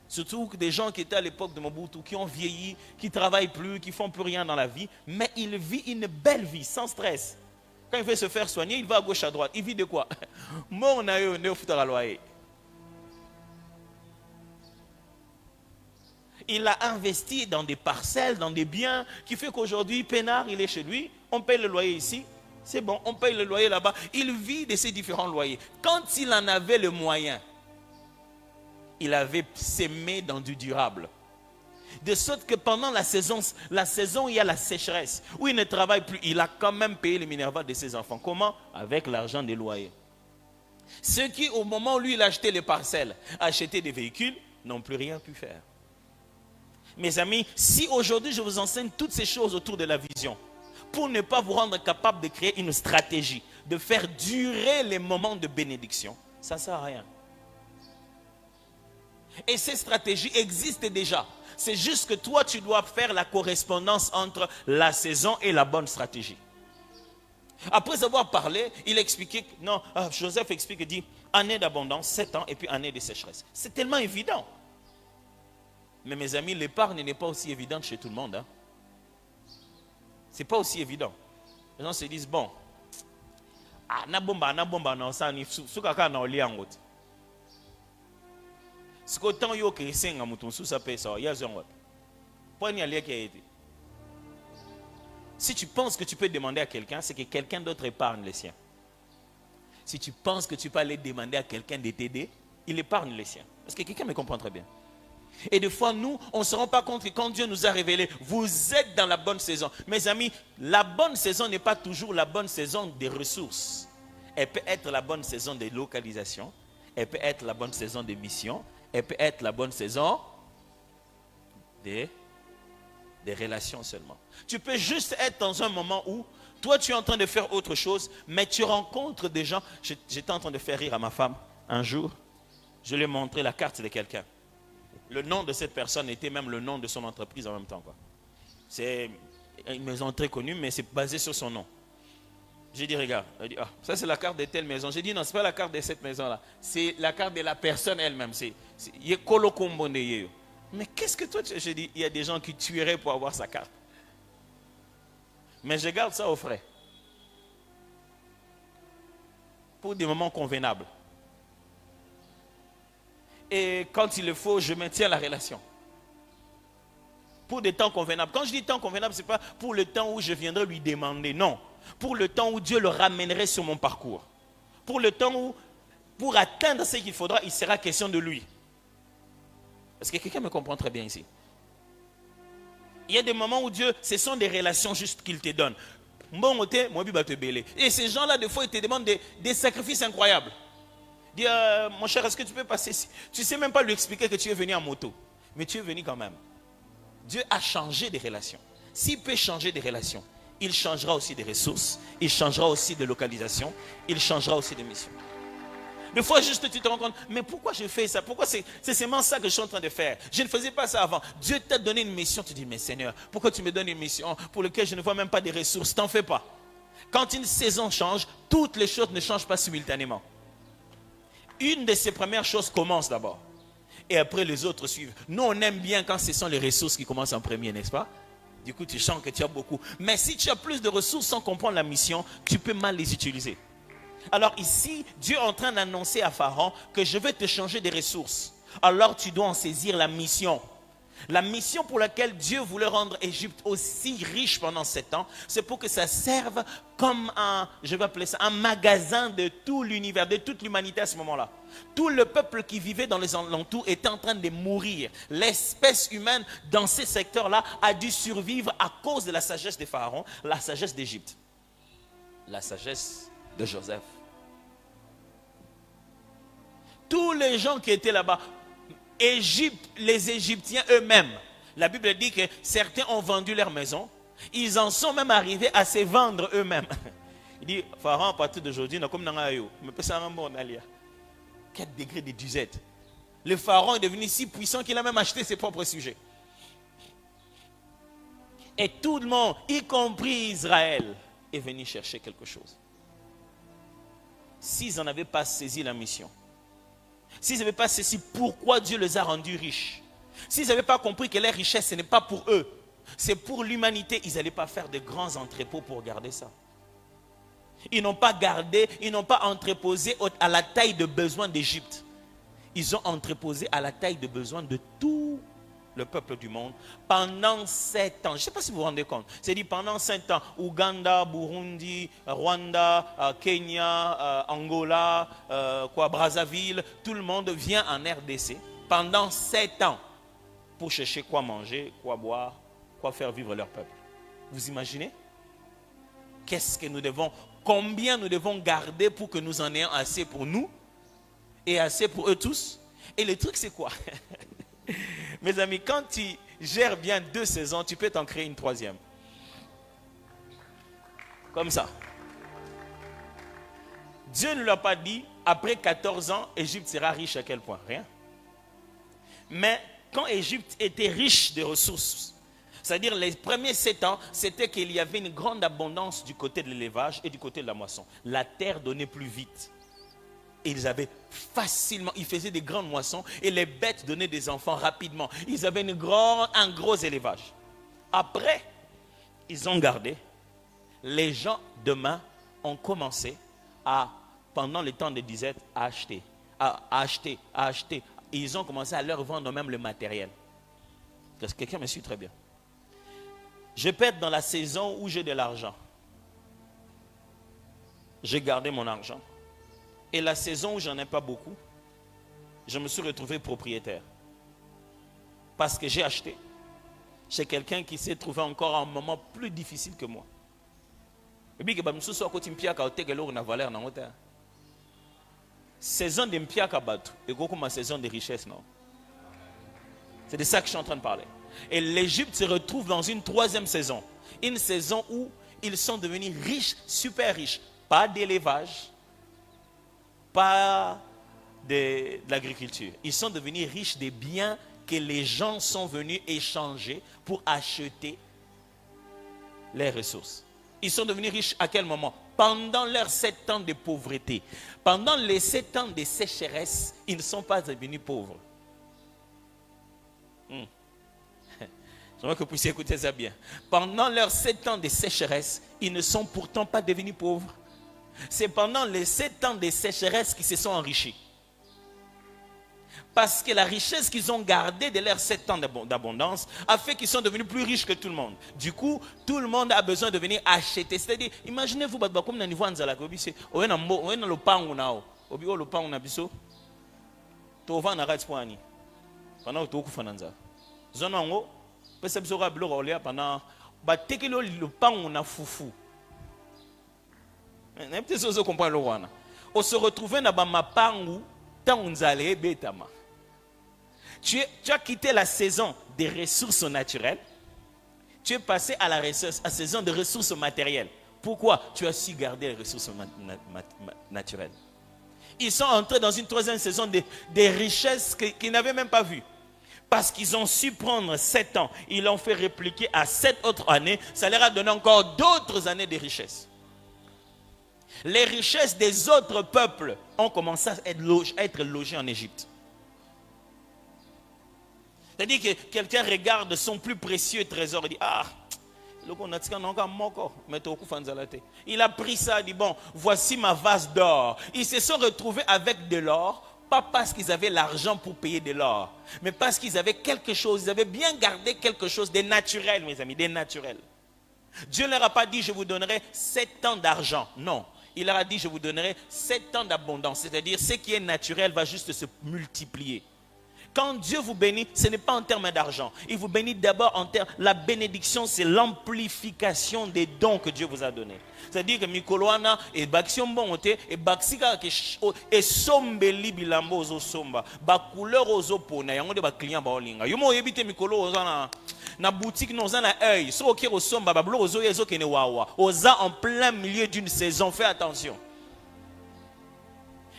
Surtout des gens qui étaient à l'époque de Mobutu, qui ont vieilli, qui ne travaillent plus, qui ne font plus rien dans la vie. Mais il vit une belle vie, sans stress. Quand il veut se faire soigner, il va à gauche, à droite. Il vit de quoi? Mon aïe, on est au futur à loyer. Il a investi dans des parcelles, dans des biens, qui fait qu'aujourd'hui, Pénard, il est chez lui, on paye le loyer ici, c'est bon, on paye le loyer là-bas. Il vit de ces différents loyers. Quand il en avait le moyen, il avait sémé dans du durable. De sorte que pendant la saison où il y a la sécheresse, où il ne travaille plus, il a quand même payé les minervales de ses enfants. Comment? Avec l'argent des loyers. Ceux qui, au moment où lui, il a acheté les parcelles, acheté des véhicules, n'ont plus rien pu faire. Mes amis, si aujourd'hui je vous enseigne toutes ces choses autour de la vision, pour ne pas vous rendre capable de créer une stratégie, de faire durer les moments de bénédiction, ça ne sert à rien. Et ces stratégies existent déjà. C'est juste que toi, tu dois faire la correspondance entre la saison et la bonne stratégie. Après avoir parlé, il expliquait, non, Joseph explique, il dit, année d'abondance, 7 ans, et puis année de sécheresse. C'est tellement évident. Mais mes amis, l'épargne n'est pas aussi évidente chez tout le monde. Hein. Ce n'est pas aussi évident. Les gens se disent, bon, si tu penses que tu peux demander à quelqu'un, c'est que quelqu'un d'autre épargne les siens. Si tu penses que tu peux aller demander à quelqu'un de t'aider, il épargne les siens. Est-ce que quelqu'un me comprend très bien? Et des fois, nous, on ne se rend pas compte que quand Dieu nous a révélé, vous êtes dans la bonne saison. Mes amis, la bonne saison n'est pas toujours la bonne saison des ressources. Elle peut être la bonne saison des localisations. Elle peut être la bonne saison des missions. Elle peut être la bonne saison des relations seulement. Tu peux juste être dans un moment où toi, tu es en train de faire autre chose, mais tu rencontres des gens. J'étais en train de faire rire à ma femme un jour. Je lui ai montré la carte de quelqu'un. Le nom de cette personne était même le nom de son entreprise en même temps. C'est une maison très connue, mais c'est basé sur son nom. J'ai dit, regarde, elle dit, ça c'est la carte de telle maison. J'ai dit, non, ce n'est pas la carte de cette maison-là. C'est la carte de la personne elle-même. Mais qu'est-ce que toi, j'ai dit, il y a des gens qui tueraient pour avoir sa carte. Mais je garde ça au frais. Pour des moments convenables. Et quand il le faut, je maintiens la relation. Pour des temps convenables. Quand je dis temps convenable, ce n'est pas pour le temps où je viendrai lui demander. Non. Pour le temps où Dieu le ramènerait sur mon parcours. Pour le temps où, pour atteindre ce qu'il faudra, il sera question de lui. Est-ce que quelqu'un me comprend très bien ici? Il y a des moments où Dieu, ce sont des relations juste qu'il te donne. Et ces gens-là, des fois, ils te demandent des sacrifices incroyables. Dit, mon cher, est-ce que tu peux passer ici? Tu ne sais même pas lui expliquer que tu es venu en moto. Mais tu es venu quand même. Dieu a changé des relations. S'il peut changer des relations, il changera aussi des ressources, il changera aussi de localisation, il changera aussi de mission. Des fois, juste tu te rends compte, mais pourquoi je fais ça? Pourquoi c'est seulement ça que je suis en train de faire? Je ne faisais pas ça avant. Dieu t'a donné une mission. Tu dis, mais Seigneur, pourquoi tu me donnes une mission pour laquelle je ne vois même pas des ressources? T'en fais pas. Quand une saison change, toutes les choses ne changent pas simultanément. Une de ces premières choses commence d'abord. Et après, les autres suivent. Nous, on aime bien quand ce sont les ressources qui commencent en premier, n'est-ce pas? Du coup, tu sens que tu as beaucoup. Mais si tu as plus de ressources sans comprendre la mission, tu peux mal les utiliser. Alors ici, Dieu est en train d'annoncer à Pharaon que je vais te changer des ressources. Alors tu dois en saisir la mission. La mission pour laquelle Dieu voulait rendre Égypte aussi riche pendant 7 ans, c'est pour que ça serve comme je vais appeler ça, un magasin de tout l'univers, de toute l'humanité à ce moment-là. Tout le peuple qui vivait dans les alentours était en train de mourir. L'espèce humaine dans ces secteurs-là a dû survivre à cause de la sagesse de Pharaon, la sagesse d'Égypte, la sagesse de Joseph. Tous les gens qui étaient là-bas, Égypte, les Égyptiens eux-mêmes, la Bible dit que certains ont vendu leur maison, ils en sont même arrivés à se vendre eux-mêmes. Il dit, Pharaon, à partir d'aujourd'hui, comme Nangayo, mais pas ça, 4 degrés de disette. Le Pharaon est devenu si puissant qu'il a même acheté ses propres sujets. Et tout le monde, y compris Israël, est venu chercher quelque chose. S'ils n'en avaient pas saisi la mission, s'ils n'avaient pas saisi pourquoi Dieu les a rendus riches, s'ils n'avaient pas compris que leur richesse, ce n'est pas pour eux, c'est pour l'humanité, ils n'allaient pas faire de grands entrepôts pour garder ça. Ils n'ont pas gardé, ils n'ont pas entreposé à la taille de besoin d'Égypte. Ils ont entreposé à la taille de besoin de tout le peuple du monde pendant 7 ans. Je ne sais pas si vous vous rendez compte. C'est-à-dire pendant 7 ans, Ouganda, Burundi, Rwanda, Kenya, Angola, Brazzaville, tout le monde vient en RDC pendant 7 ans pour chercher quoi manger, quoi boire, quoi faire vivre leur peuple. Vous imaginez? Qu'est-ce que nous devons, combien nous devons garder pour que nous en ayons assez pour nous et assez pour eux tous? Et le truc c'est quoi? Mes amis, quand tu gères bien 2 saisons, tu peux t'en créer une 3e. Comme ça. Dieu ne l'a pas dit, après 14 ans, Égypte sera riche à quel point? Rien. Mais quand Égypte était riche de ressources, c'est-à-dire les premiers 7 ans, c'était qu'il y avait une grande abondance du côté de l'élevage et du côté de la moisson. La terre donnait plus vite. Et ils avaient facilement, ils faisaient des grandes moissons et les bêtes donnaient des enfants rapidement. Ils avaient un gros élevage. Après, ils ont gardé. Les gens demain ont commencé à, pendant le temps de disette, à acheter. Et ils ont commencé à leur vendre même le matériel. Parce que quelqu'un me suit très bien. Je peux être dans la saison où j'ai de l'argent. J'ai gardé mon argent. Et la saison où j'en ai pas beaucoup, je me suis retrouvé propriétaire. Parce que j'ai acheté chez quelqu'un qui s'est trouvé encore à un moment plus difficile que moi. Et puis, saison de mpiaka batu, et comme ma saison de richesse, non? C'est de ça que je suis en train de parler. Et l'Égypte se retrouve dans une 3e saison. Une saison où ils sont devenus riches, super riches. Pas d'élevage, pas de l'agriculture. Ils sont devenus riches des biens que les gens sont venus échanger pour acheter les ressources. Ils sont devenus riches à quel moment? Pendant leurs 7 ans de pauvreté. Pendant les 7 ans de sécheresse, ils ne sont pas devenus pauvres. J'aimerais que vous puissiez écouter ça bien. Pendant leurs 7 ans de sécheresse, ils ne sont pourtant pas devenus pauvres. C'est pendant les 7 ans de sécheresse qu'ils se sont enrichis. Parce que la richesse qu'ils ont gardée de leurs 7 ans d'abondance a fait qu'ils sont devenus plus riches que tout le monde. Du coup, tout le monde a besoin de venir acheter. C'est-à-dire, imaginez-vous, comme dans le niveau de la Kobi, on est dans le pango nao. Obi o le pango na biso. To va na right point ni. Pendant to ku fananza. Zona ngo, pesa biso ka bloko olea pendant ba tekelo le pango na fufu. N'est-ce pas comprendre le wana. On se retrouvait dans ma pangu, tant on allait bétama. Tu as quitté la saison des ressources naturelles. Tu es passé à la saison des ressources matérielles. Pourquoi? Tu as su garder les ressources naturelles. Ils sont entrés dans une troisième saison des richesses qu'ils n'avaient même pas vues. Parce qu'ils ont su prendre 7 ans. Ils l'ont fait répliquer à 7 autres années. Ça leur a donné encore d'autres années de richesses. Les richesses des autres peuples ont commencé à être logées en Égypte. C'est-à-dire que quelqu'un regarde son plus précieux trésor et dit, ah, il a pris ça, il dit, bon, voici ma vase d'or. Ils se sont retrouvés avec de l'or, pas parce qu'ils avaient l'argent pour payer de l'or, mais parce qu'ils avaient quelque chose, ils avaient bien gardé quelque chose de naturel, mes amis, de naturel. Dieu ne leur a pas dit, je vous donnerai 7 ans d'argent. Non, il leur a dit, je vous donnerai 7 ans d'abondance. C'est-à-dire, ce qui est naturel va juste se multiplier. Quand Dieu vous bénit, ce n'est pas en termes d'argent. Il vous bénit d'abord en termes... La bénédiction, c'est l'amplification des dons que Dieu vous a donnés. C'est-à-dire que Mikoloana et Baxion Bonte et Baxika et Sombeli Bilambo Ozo Somba. Ba couleur Ozo Pona. Yango de ba client ba olinga. Yomo yebite Mikolo Ozana. Na boutique nous en a œil. So ok au Somba ba blo Ozo Yezo Kene Wawa. Oza en plein milieu d'une saison. Fais attention.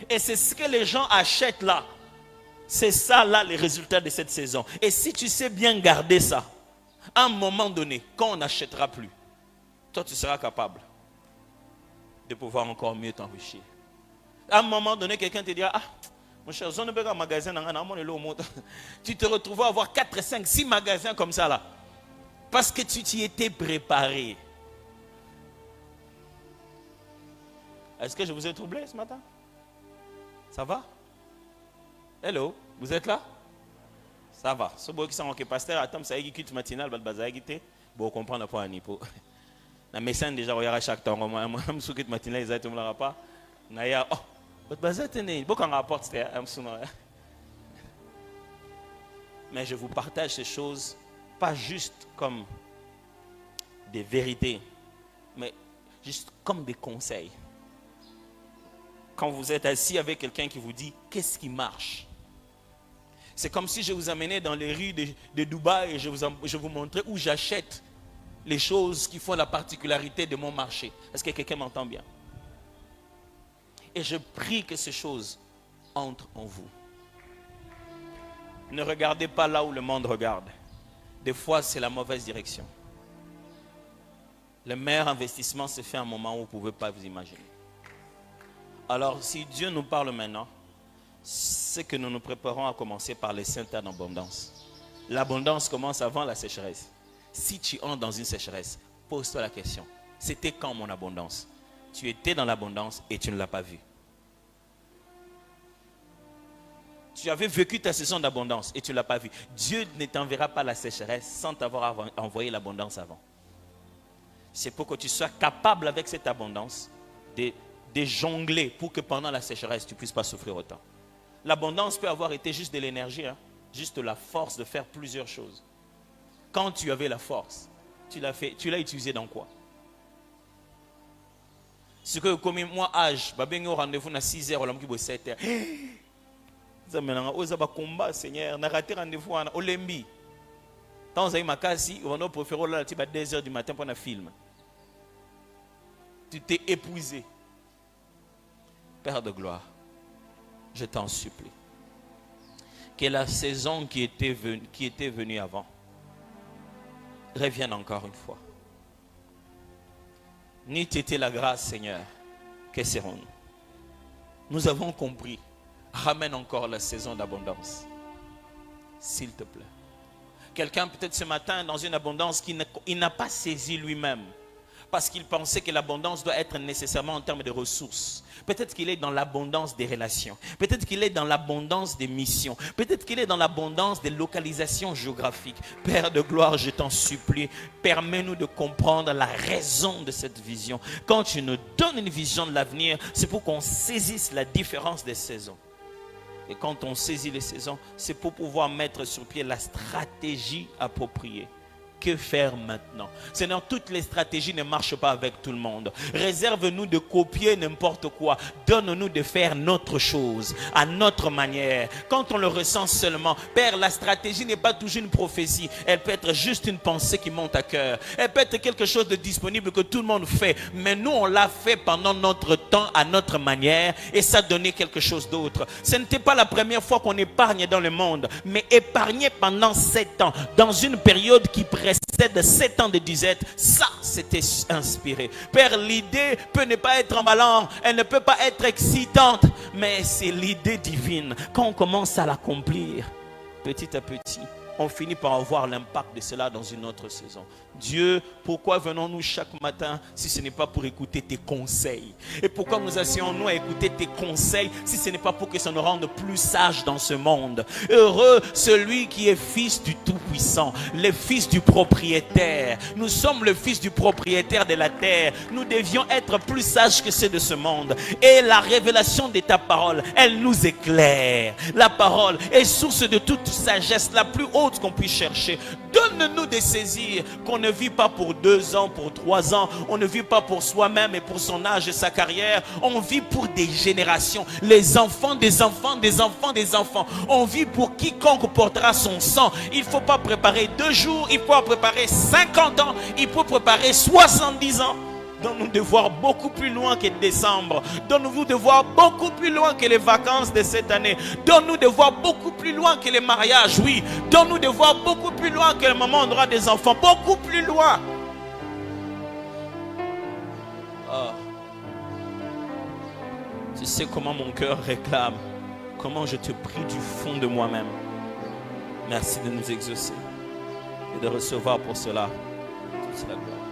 Et c'est ce que les gens achètent là. C'est ça là les résultats de cette saison. Et si tu sais bien garder ça, à un moment donné, quand on n'achètera plus, toi tu seras capable de pouvoir encore mieux t'enrichir. À un moment donné, quelqu'un te dira, ah, mon cher, zone de magasin, tu te retrouves à avoir 4, 5, 6 magasins comme ça là. Parce que tu t'y étais préparé. Est-ce que je vous ai troublé ce matin? Ça va? Hello, vous êtes là? Ça va. Ce beau qui sont que pasteur attends ça y quitte matinal balbaza gité. Bon comprendre pas ni pour. Na message déjà il y aura chaque temps moi me sou quitte matinal ils aitent me pas. Na ya oh balbaza tenez bon quand rapport c'était mais je vous partage ces choses pas juste comme des vérités mais juste comme des conseils. Quand vous êtes assis avec quelqu'un qui vous dit qu'est-ce qui marche? C'est comme si je vous amenais dans les rues de Dubaï et je vous montrais où j'achète les choses qui font la particularité de mon marché. Est-ce que quelqu'un m'entend bien? Et je prie que ces choses entrent en vous. Ne regardez pas là où le monde regarde. Des fois, c'est la mauvaise direction. Le meilleur investissement se fait à un moment où vous ne pouvez pas vous imaginer. Alors, si Dieu nous parle maintenant, c'est que nous nous préparons à commencer par les 7 ans d'abondance. L'abondance commence avant la sécheresse. Si tu entres dans une sécheresse, pose-toi la question. C'était quand mon abondance? Tu étais dans l'abondance et tu ne l'as pas vu. Tu avais vécu ta saison d'abondance et tu ne l'as pas vu. Dieu ne t'enverra pas la sécheresse sans t'avoir envoyé l'abondance avant. C'est pour que tu sois capable avec cette abondance de jongler pour que pendant la sécheresse, tu ne puisses pas souffrir autant. L'abondance peut avoir été juste de l'énergie, hein, juste la force de faire plusieurs choses. Quand tu avais la force, tu l'as utilisé dans quoi? Ce que comme moi, âge, je au rendez-vous à 6h, ou 7h. Combat, Seigneur, on a raté rendez-vous à Olembi. Tant que ma casi, on a préféré là, 2h du matin pour un film. Tu t'es épuisé. Père de gloire, je t'en supplie, que la saison qui était venue avant revienne encore une fois. Ni t'était la grâce, Seigneur, que serons-nous? Nous avons compris. Ramène encore la saison d'abondance, s'il te plaît. Quelqu'un peut-être ce matin dans une abondance qu'il n'a pas saisi lui-même. Parce qu'il pensait que l'abondance doit être nécessairement en termes de ressources. Peut-être qu'il est dans l'abondance des relations. Peut-être qu'il est dans l'abondance des missions. Peut-être qu'il est dans l'abondance des localisations géographiques. Père de gloire, je t'en supplie, permets-nous de comprendre la raison de cette vision. Quand tu nous donnes une vision de l'avenir, c'est pour qu'on saisisse la différence des saisons. Et quand on saisit les saisons, c'est pour pouvoir mettre sur pied la stratégie appropriée Que faire maintenant? Seigneur, toutes les stratégies ne marchent pas avec tout le monde. Réserve-nous de copier n'importe quoi. Donne-nous de faire notre chose, à notre manière. Quand on le ressent seulement, Père, la stratégie n'est pas toujours une prophétie. Elle peut être juste une pensée qui monte à cœur. Elle peut être quelque chose de disponible que tout le monde fait. Mais nous, on l'a fait pendant notre temps, à notre manière, et ça donnait quelque chose d'autre. Ce n'était pas la première fois qu'on épargne dans le monde, mais épargner pendant 7 ans, dans une période qui précède 7 ans de disette, ça c'était inspiré. Père, l'idée peut ne pas être emballante, elle ne peut pas être excitante, mais c'est l'idée divine. Quand on commence à l'accomplir, petit à petit, on finit par avoir l'impact de cela dans une autre saison. Dieu, pourquoi venons-nous chaque matin si ce n'est pas pour écouter tes conseils? Et pourquoi nous asseyons-nous à écouter tes conseils si ce n'est pas pour que ça nous rende plus sages dans ce monde? Heureux celui qui est fils du Tout-Puissant, le fils du propriétaire. Nous sommes le fils du propriétaire de la terre. Nous devions être plus sages que ceux de ce monde. Et la révélation de ta parole, elle nous éclaire. La parole est source de toute sagesse, la plus haute qu'on puisse chercher. Donne-nous de saisir qu'on ne vit pas pour 2 ans, pour 3 ans. On ne vit pas pour soi-même et pour son âge et sa carrière. On vit pour des générations. Les enfants des enfants, des enfants, des enfants. On vit pour quiconque portera son sang. Il ne faut pas préparer 2 jours. Il faut préparer 50 ans. Il faut préparer 70 ans. Donne-nous de voir beaucoup plus loin que décembre. Donne-nous de voir beaucoup plus loin que les vacances de cette année. Donne-nous de voir beaucoup plus loin que les mariages, oui. Donne-nous de voir beaucoup plus loin que le moment où on aura des enfants. Beaucoup plus loin. Oh. Tu sais comment mon cœur réclame. Comment je te prie du fond de moi-même. Merci de nous exaucer et de recevoir pour cela toute la gloire.